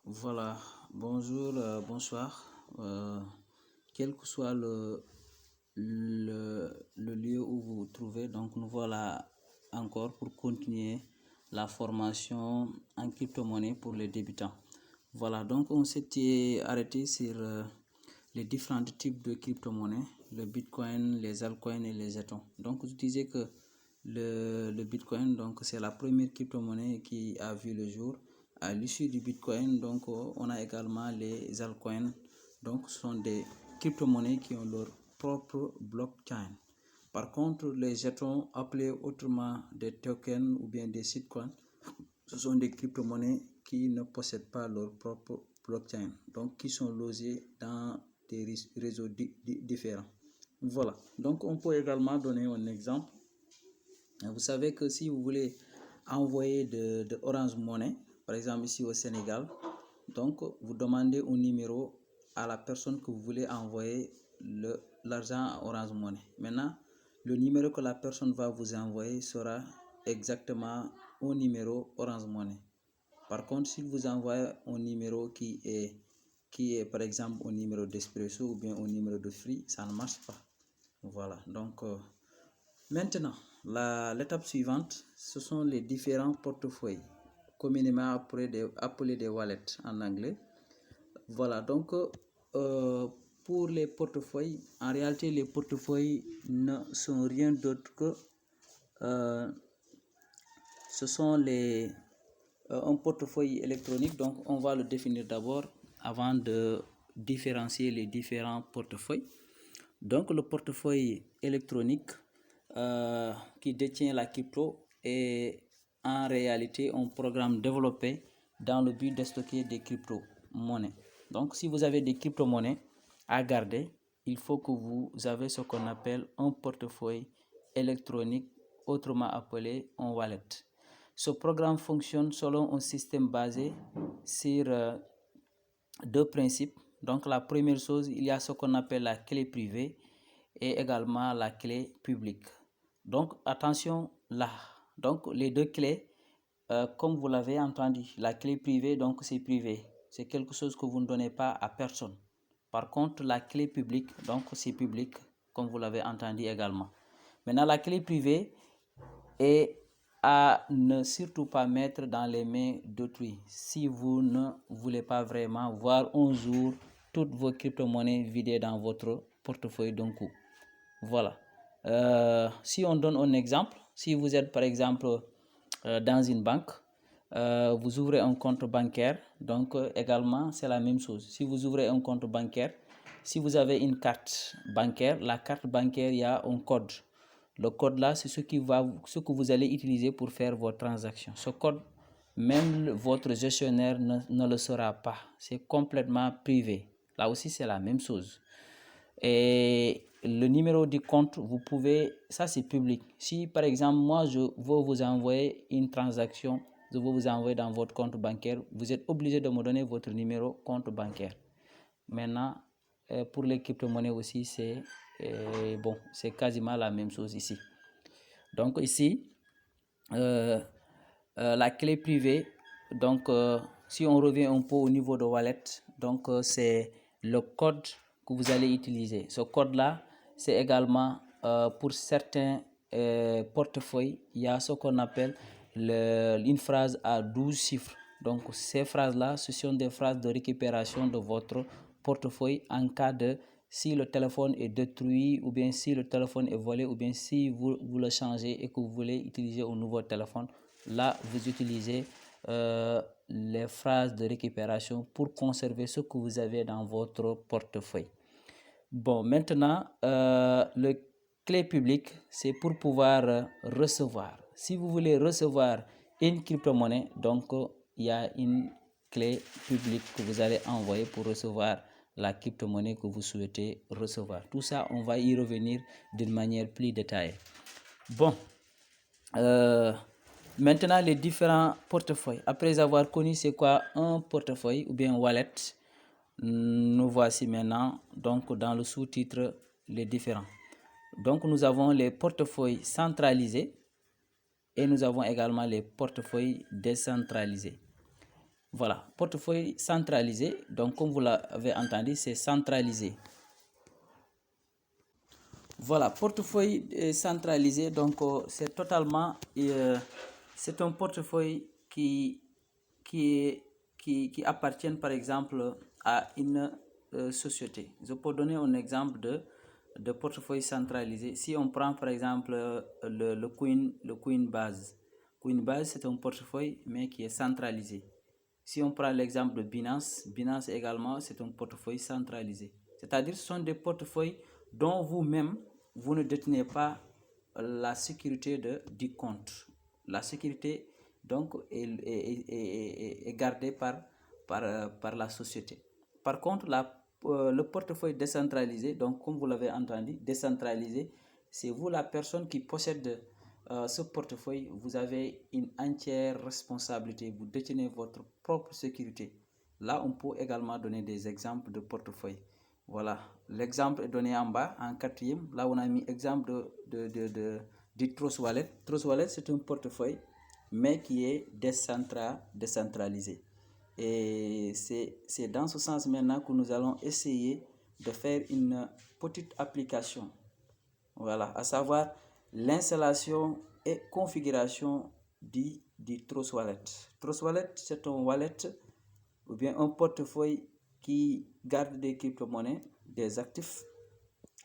Voilà, bonjour, bonsoir. Quel que soit le lieu où vous vous trouvez, donc nous voilà encore pour continuer la formation en crypto-monnaie pour les débutants. Voilà, donc on s'était arrêté sur les différents types de crypto-monnaies, le Bitcoin, les altcoins et les jetons. Donc je disais que le Bitcoin, donc c'est la première crypto-monnaie qui a vu le jour. À l'issue du Bitcoin, donc on a également les altcoins. Donc ce sont des crypto-monnaies qui ont leur propre blockchain. Par contre, les jetons, appelés autrement des tokens ou bien des shitcoins, ce sont des crypto-monnaies qui ne possèdent pas leur propre blockchain, donc qui sont logés dans des réseaux différents. Voilà, donc on peut également donner un exemple. Vous savez que si vous voulez envoyer de Orange Money, par exemple ici au Sénégal, donc vous demandez un numéro à la personne que vous voulez envoyer l'argent à Orange Money. Maintenant, le numéro que la personne va vous envoyer sera exactement un numéro Orange Money. Par contre, s'il vous envoie un numéro qui est par exemple un numéro d'Expresso ou bien un numéro de Free, ça ne marche pas. Voilà, donc maintenant, l'étape suivante, ce sont les différents portefeuilles, communément appelés des wallets en anglais. Voilà, donc pour les portefeuilles, en réalité, les portefeuilles ne sont rien d'autre que ce sont un portefeuille électronique. Donc, on va le définir d'abord avant de différencier les différents portefeuilles. Donc, le portefeuille électronique qui détient la crypto est en réalité un programme développé dans le but de stocker des crypto-monnaies. Donc, si vous avez des crypto-monnaies à garder, il faut que vous avez ce qu'on appelle un portefeuille électronique, autrement appelé un wallet. Ce programme fonctionne selon un système basé sur deux principes. Donc, la première chose, il y a ce qu'on appelle la clé privée et également la clé publique. Donc, attention là. Donc, les deux clés, comme vous l'avez entendu, la clé privée, donc c'est privé. C'est quelque chose que vous ne donnez pas à personne. Par contre, la clé publique, donc c'est public, comme vous l'avez entendu également. Maintenant, la clé privée est à ne surtout pas mettre dans les mains d'autrui si vous ne voulez pas vraiment voir un jour toutes vos crypto-monnaies vidées dans votre portefeuille d'un coup. Voilà. Si on donne un exemple, si vous êtes par exemple dans une banque, vous ouvrez un compte bancaire, donc également c'est la même chose. Si vous ouvrez un compte bancaire, si vous avez une carte bancaire, la carte bancaire, il y a un code. Le code là, c'est ce que vous allez utiliser pour faire vos transactions. Ce code, même votre gestionnaire ne le saura pas. C'est complètement privé. Là aussi, c'est la même chose. Et le numéro du compte, vous pouvez, ça c'est public. Si par exemple, moi je veux vous envoyer une transaction, je veux vous envoyer dans votre compte bancaire, vous êtes obligé de me donner votre numéro compte bancaire. Maintenant, pour les crypto-monnaies aussi, c'est bon, c'est quasiment la même chose ici. Donc ici, la clé privée, donc si on revient un peu au niveau de wallet, donc c'est le code que vous allez utiliser. Ce code-là, c'est également pour certains portefeuilles, il y a ce qu'on appelle une phrase à 12 chiffres. Donc ces phrases-là, ce sont des phrases de récupération de votre portefeuille en cas de si le téléphone est détruit ou bien si le téléphone est volé ou bien si vous le changez et que vous voulez utiliser un nouveau téléphone. Là, vous utilisez les phrases de récupération pour conserver ce que vous avez dans votre portefeuille. Bon, maintenant, le clé publique, c'est pour pouvoir recevoir. Si vous voulez recevoir une crypto-monnaie, donc il y a une clé publique que vous allez envoyer pour recevoir la crypto-monnaie que vous souhaitez recevoir. Tout ça, on va y revenir d'une manière plus détaillée. Bon, maintenant les différents portefeuilles. Après avoir connu c'est quoi un portefeuille ou bien un wallet, nous voici maintenant donc dans le sous-titre les différents. Donc nous avons les portefeuilles centralisés et nous avons également les portefeuilles décentralisés. Voilà, portefeuille centralisé. Donc, comme vous l'avez entendu, c'est centralisé. Voilà, portefeuille centralisé. Donc, c'est totalement, c'est un portefeuille qui, qui appartient par exemple à une société. Je peux donner un exemple de portefeuille centralisé. Si on prend par exemple le Coinbase. Coinbase, c'est un portefeuille mais qui est centralisé. Si on prend l'exemple de Binance, Binance également, c'est un portefeuille centralisé. C'est-à-dire ce sont des portefeuilles dont vous-même, vous ne détenez pas la sécurité du compte. La sécurité, donc, est gardée par la société. Par contre, le portefeuille décentralisé, donc comme vous l'avez entendu, décentralisé, c'est vous la personne qui possède ce portefeuille, vous avez une entière responsabilité, vous détenez votre propre sécurité. Là, on peut également donner des exemples de portefeuille. Voilà, l'exemple est donné en bas, en quatrième. Là, on a mis exemple du Trust Wallet. Trust Wallet, c'est un portefeuille, mais qui est décentralisé. Et c'est dans ce sens maintenant que nous allons essayer de faire une petite application. Voilà, à savoir l'installation et configuration du Trust Wallet. Trust Wallet, c'est un wallet ou bien un portefeuille qui garde des crypto-monnaies, des actifs,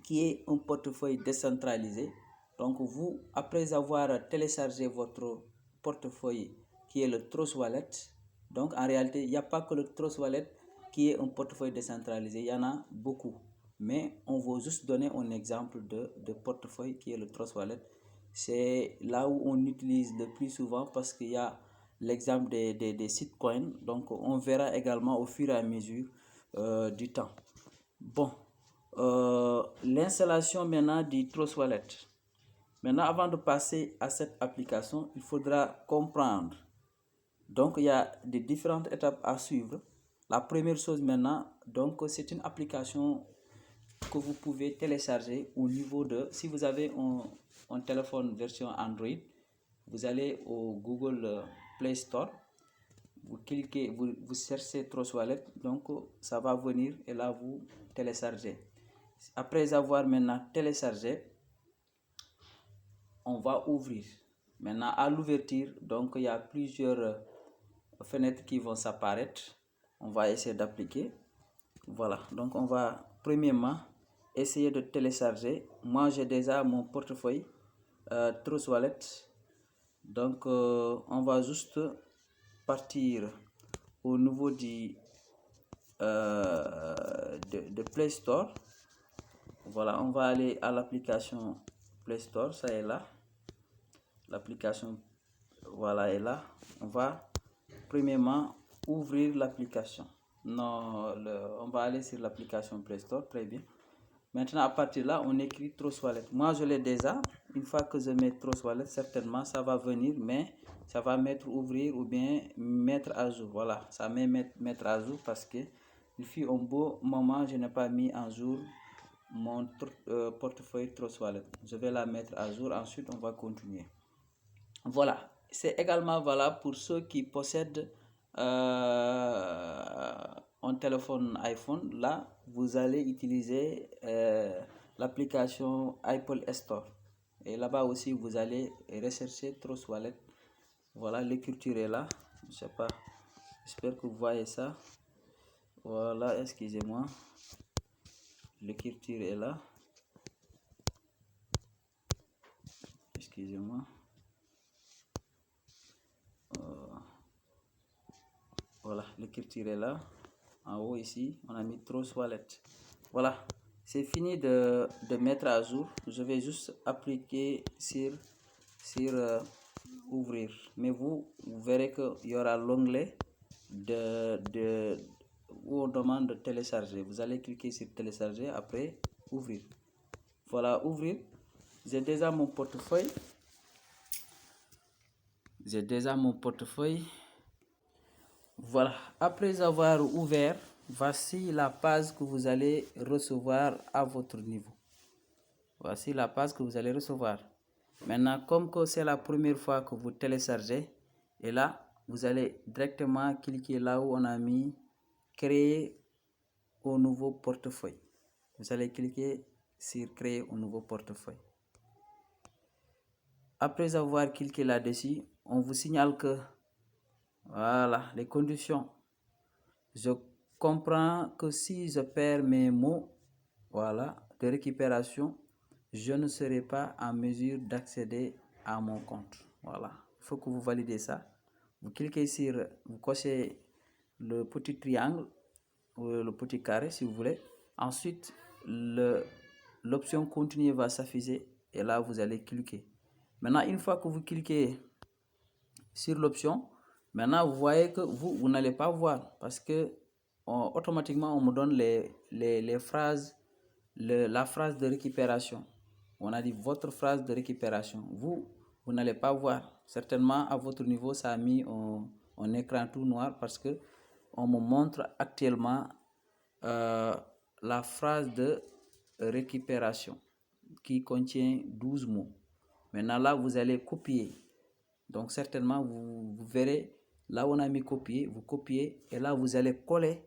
qui est un portefeuille décentralisé. Donc vous, après avoir téléchargé votre portefeuille qui est le Trust Wallet, donc en réalité, il n'y a pas que le Trust Wallet qui est un portefeuille décentralisé, il y en a beaucoup. Mais on va juste donner un exemple de portefeuille qui est le Trust Wallet. C'est là où on utilise le plus souvent parce qu'il y a l'exemple des sitcoins. Donc on verra également au fur et à mesure du temps. Bon, l'installation maintenant du Trust Wallet. Maintenant, avant de passer à cette application, il faudra comprendre. Donc, il y a des différentes étapes à suivre. La première chose maintenant, donc, c'est une application que vous pouvez télécharger au niveau de, si vous avez un téléphone version Android, vous allez au Google Play Store, vous cliquez, vous cherchez Trust Wallet, donc ça va venir et là vous téléchargez. Après avoir maintenant téléchargé, on va ouvrir. Maintenant à l'ouverture, donc il y a plusieurs fenêtres qui vont s'apparaître. On va essayer d'appliquer. Voilà, donc on va premièrement essayer de télécharger. Moi j'ai déjà mon portefeuille Trust Wallet. Donc on va juste partir au niveau de Play Store. Voilà, on va aller à l'application Play Store, ça est là. L'application, voilà, est là. On va premièrement ouvrir l'application. Non, on va aller sur l'application Play Store, très bien. Maintenant, à partir de là, on écrit Trust Wallet. Moi, je l'ai déjà. Une fois que je mets Trust Wallet, certainement, ça va venir, mais ça va mettre ouvrir ou bien mettre à jour. Voilà, ça met mettre à jour parce que il fut un beau moment, je n'ai pas mis en jour mon portefeuille Trust Wallet. Je vais la mettre à jour, ensuite on va continuer. Voilà, c'est également valable pour ceux qui possèdent un téléphone iPhone. Là, vous allez utiliser l'application Apple Store. Et là-bas aussi, vous allez rechercher Trust Wallet. Voilà, l'écriture est là. Je sais pas, j'espère que vous voyez ça. Voilà, excusez-moi. L'écriture est là. Excusez-moi. Voilà, l'écriture est là. En haut ici, on a mis Trust Wallet. Voilà, c'est fini de mettre à jour. Je vais juste appliquer sur ouvrir. Mais vous verrez qu'il y aura l'onglet où on demande de télécharger. Vous allez cliquer sur télécharger, après ouvrir. Voilà, ouvrir. J'ai déjà mon portefeuille. Voilà, après avoir ouvert, voici la page que vous allez recevoir à votre niveau. Voici la page que vous allez recevoir. Maintenant, comme que c'est la première fois que vous téléchargez, et là, vous allez directement cliquer là où on a mis créer au nouveau portefeuille. Vous allez cliquer sur créer un nouveau portefeuille. Après avoir cliqué là-dessus, on vous signale que voilà les conditions. Je comprends que si je perds mes mots voilà, de récupération, je ne serai pas en mesure d'accéder à mon compte. Voilà, il faut que vous validez ça. Vous cliquez sur, vous cochez le petit triangle ou le petit carré si vous voulez. Ensuite, l'option continuer va s'afficher et là vous allez cliquer. Maintenant, une fois que vous cliquez sur l'option, maintenant vous voyez que vous n'allez pas voir parce que automatiquement on me donne les phrases, la phrase de récupération. On a dit votre phrase de récupération. Vous n'allez pas voir. Certainement à votre niveau ça a mis un écran tout noir parce que on me montre actuellement la phrase de récupération qui contient 12 mots. Maintenant là vous allez copier. Donc certainement vous verrez là où on a mis copier, vous copiez et là vous allez coller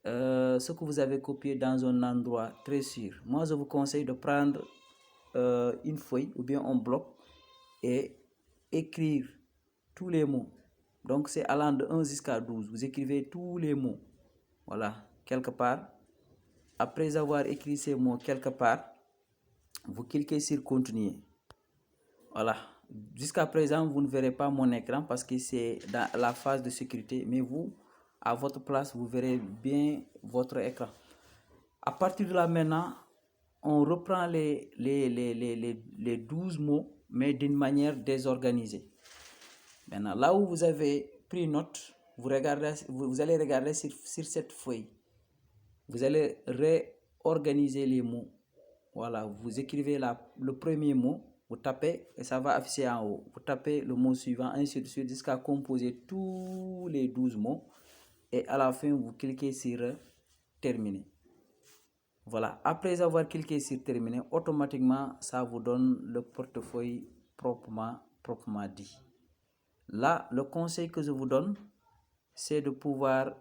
ce que vous avez copié dans un endroit très sûr. Moi je vous conseille de prendre une feuille ou bien un bloc et écrire tous les mots. Donc c'est allant de 1 jusqu'à 12. Vous écrivez tous les mots. Voilà, quelque part. Après avoir écrit ces mots quelque part, vous cliquez sur continuer. Voilà. Jusqu'à présent, vous ne verrez pas mon écran parce que c'est dans la phase de sécurité. Mais vous, à votre place, vous verrez bien votre écran. À partir de là maintenant, on reprend les 12 mots, mais d'une manière désorganisée. Maintenant, là où vous avez pris note, vous allez regarder sur cette feuille. Vous allez réorganiser les mots. Voilà, vous écrivez le premier mot, vous tapez et ça va afficher en haut. Vous tapez le mot suivant, ainsi de suite, jusqu'à composer tous les 12 mots. Et à la fin, vous cliquez sur terminer. Voilà, après avoir cliqué sur terminer, automatiquement, ça vous donne le portefeuille proprement dit. Là, le conseil que je vous donne, c'est de pouvoir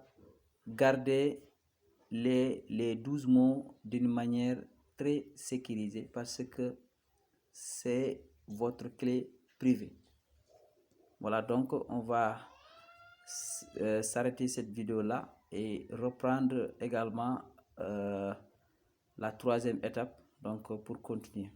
garder les 12 mots d'une manière très sécurisée parce que c'est votre clé privée. Voilà, donc on va s'arrêter cette vidéo là et reprendre également la troisième étape donc pour continuer.